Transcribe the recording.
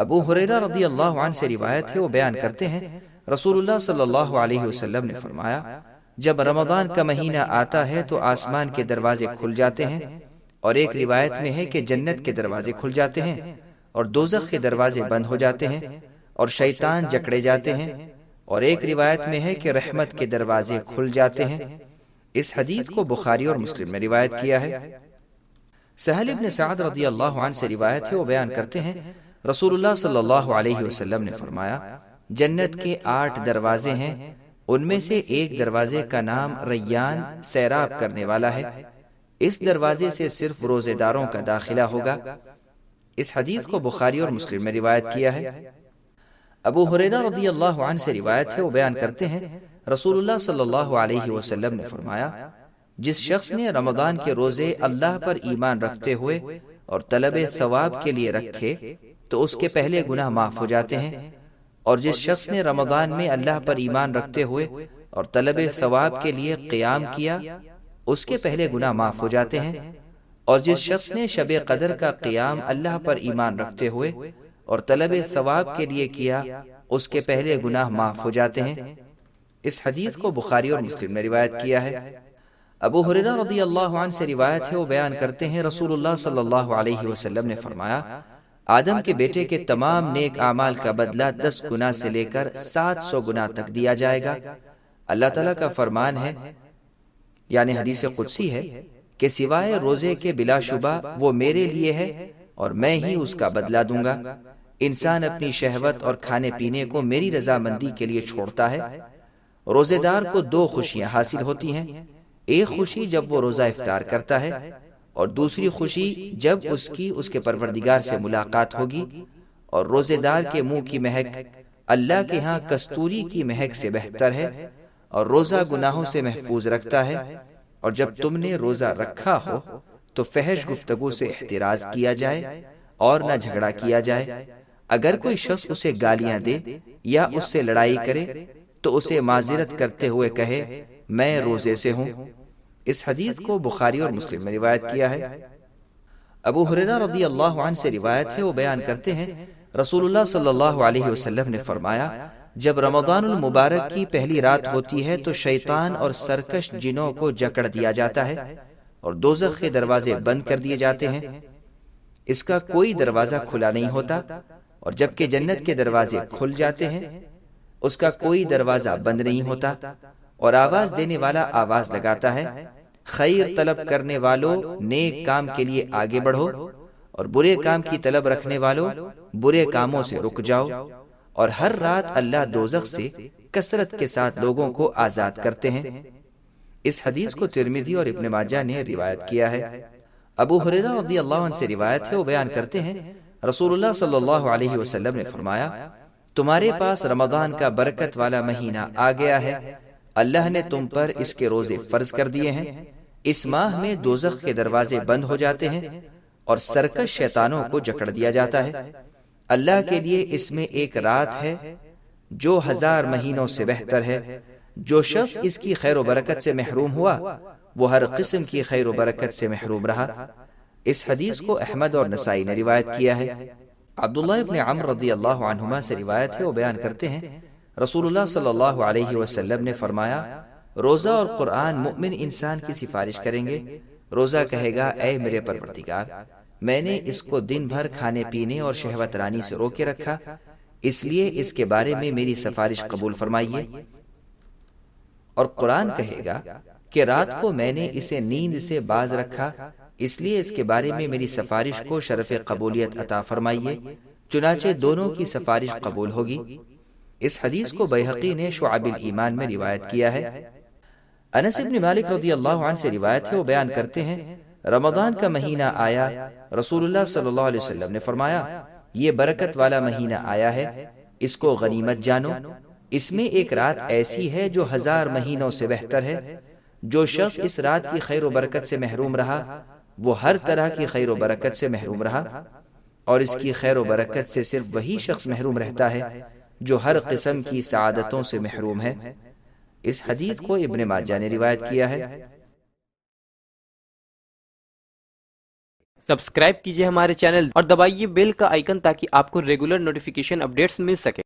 ابو ہریرہ رضی اللہ عنہ سے روایت ہے، وہ بیان کرتے ہیں رسول اللہ صلی اللہ علیہ وسلم نے فرمایا، جب رمضان کا مہینہ آتا ہے تو آسمان کے دروازے کھل جاتے ہیں، اور ایک روایت میں ہے کہ جنت کے دروازے کھل جاتے ہیں اور دوزخ کے دروازے بند ہو جاتے ہیں اور شیطان جکڑے جاتے ہیں، اور ایک روایت میں ہے کہ رحمت کے دروازے کھل جاتے ہیں۔ اس حدیث کو بخاری اور مسلم نے روایت کیا ہے۔ سہل ابن سعد رضی اللہ عنہ سے روایت ہے، وہ بیان کرتے ہیں رسول اللہ صلی اللہ علیہ وسلم نے فرمایا، جنت کے 8 دروازے ہیں، ان میں سے ایک دروازے کا نام ریان سیراب کرنے والا ہے، اس دروازے سے صرف روزے داروں کا داخلہ ہوگا۔ اس حدیث کو بخاری اور مسلم میں روایت کیا ہے۔ ابو ہریرہ رضی اللہ عنہ سے روایت ہے، وہ بیان کرتے ہیں رسول اللہ صلی اللہ علیہ وسلم نے فرمایا، جس شخص نے رمضان کے روزے اللہ پر ایمان رکھتے ہوئے اور طلب ثواب کے لیے رکھے تو اس کے پہلے گناہ معاف ہو جاتے ہیں، اور جس شخص نے رمضان میں اللہ پر ایمان رکھتے ہوئے اور طلب ثواب کے لیے قیام کیا اس کے پہلے گناہ معاف ہو جاتے ہیں، اور جس شخص نے شب قدر کا قیام اللہ پر ایمان رکھتے ہوئے اور طلب ثواب کے لیے کیا اس کے پہلے گناہ معاف ہو جاتے ہیں۔ اس حدیث کو بخاری اور مسلم نے روایت کیا ہے۔ ابو ہریرہ رضی اللہ عنہ سے روایت ہے، وہ بیان کرتے ہیں رسول اللہ صلی اللہ علیہ وسلم نے فرمایا، آدم کے بیٹے کے تمام نیک اعمال کا بدلہ 10 گنا سے لے کر 700 گنا تک دیا جائے گا۔ اللہ تعالیٰ کا فرمان ہے، یعنی حدیث قدسی ہے، کہ سوائے روزے کے بلا شبہ وہ میرے لیے ہے اور میں ہی اس کا بدلہ دوں گا۔ انسان اپنی شہوت اور کھانے پینے کو میری رضامندی کے لیے چھوڑتا ہے۔ روزے دار کو 2 خوشیاں حاصل ہوتی ہیں، ایک خوشی جب وہ روزہ افطار کرتا ہے، اور دوسری خوشی جب اس کے پروردگار سے ملاقات ہوگی، اور روزے دار کے منہ کی مہک اللہ کے ہاں کستوری کی مہک سے بہتر ہے، اور روزہ گناہوں سے محفوظ رکھتا ہے۔ اور جب تم نے روزہ رکھا ہو تو فحش گفتگو سے احتراز کیا جائے اور نہ جھگڑا کیا جائے۔ اگر کوئی شخص اسے گالیاں دے یا اس سے لڑائی کرے تو اسے معذرت کرتے ہوئے کہے، میں روزے سے ہوں۔ اس حدیث کو بخاری اور مسلم میں روایت کیا ہے۔ ابو ہریرہ رضی اللہ عنہ سے روایت ہے، وہ بیان کرتے ہیں رسول اللہ صلی اللہ علیہ وسلم نے فرمایا، جب رمضان المبارک کی پہلی رات ہوتی ہے تو شیطان اور سرکش جنوں کو جکڑ دیا جاتا ہے اور دوزخ کے دروازے بند کر دیے جاتے ہیں، اس کا کوئی دروازہ کھلا نہیں ہوتا، اور جبکہ جنت کے دروازے کھل جاتے ہیں اس کا کوئی دروازہ بند نہیں ہوتا، اور آواز دینے والا آواز لگاتا ہے، خیر طلب کرنے والوں نیک کام کے لیے آگے بڑھو، اور برے کام کی طلب رکھنے والوں برے کاموں سے رک جاؤ۔ اور ہر رات اللہ دوزخ سے کثرت کے ساتھ لوگوں کو آزاد کرتے ہیں۔ اس حدیث کو ترمذی اور ابن ماجہ نے روایت کیا ہے۔ ابو ہریرہ رضی اللہ عنہ سے روایت ہے، وہ بیان کرتے ہیں رسول اللہ صلی اللہ علیہ وسلم نے فرمایا، تمہارے پاس رمضان کا برکت والا مہینہ آ گیا ہے، اللہ نے تم پر اس کے روزے فرض کر دیے ہیں۔ اس ماہ میں دوزخ کے دروازے بند ہو جاتے ہیں اور سرکش شیطانوں کو جکڑ دیا جاتا ہے۔ اللہ کے لیے اس میں ایک رات ہے جو 1000 مہینوں سے بہتر ہے۔ جو شخص اس کی خیر و برکت سے محروم ہوا وہ ہر قسم کی خیر و برکت سے محروم رہا۔ اس حدیث کو احمد اور نسائی نے روایت کیا ہے۔ عبداللہ ابن عمر رضی اللہ عنہما سے روایت ہے، وہ بیان کرتے ہیں رسول اللہ صلی اللہ علیہ وسلم نے فرمایا، روزہ اور قرآن مومن انسان کی سفارش کریں گے۔ روزہ کہے گا، اے میرے پروردگار، میں نے اس کو دن بھر کھانے پینے اور شہوت رانی سے روکے رکھا، اس لیے اس کے بارے میں میری سفارش قبول فرمائیے۔ اور قرآن کہے گا کہ رات کو میں نے اسے نیند سے باز رکھا، اس لیے اس کے بارے میں میری سفارش کو شرف قبولیت عطا فرمائیے، چنانچہ دونوں کی سفارش قبول ہوگی۔ اس حدیث کو بیہقی نے شعب الایمان میں روایت کیا ہے۔ انس بن مالک رضی اللہ عنہ سے روایت ہے، وہ بیان کرتے ہیں رمضان کا مہینہ آیا، رسول اللہ صلی اللہ علیہ وسلم نے فرمایا، یہ برکت والا مہینہ آیا ہے، اس کو غنیمت جانو، اس میں ایک رات ایسی ہے جو 1000 مہینوں سے بہتر ہے۔ جو شخص اس رات کی خیر و برکت سے محروم رہا وہ ہر طرح کی خیر و برکت سے محروم رہا، اور اس کی خیر و برکت سے صرف وہی شخص محروم رہتا ہے جو ہر قسم کی سعادتوں سے محروم ہے۔ اس حدیث کو ابن ماجہ نے روایت کیا ہے۔ سبسکرائب کیجئے ہمارے چینل اور دبائیے بیل کا آئیکن تاکہ آپ کو ریگولر نوٹیفیکیشن اپڈیٹس مل سکے۔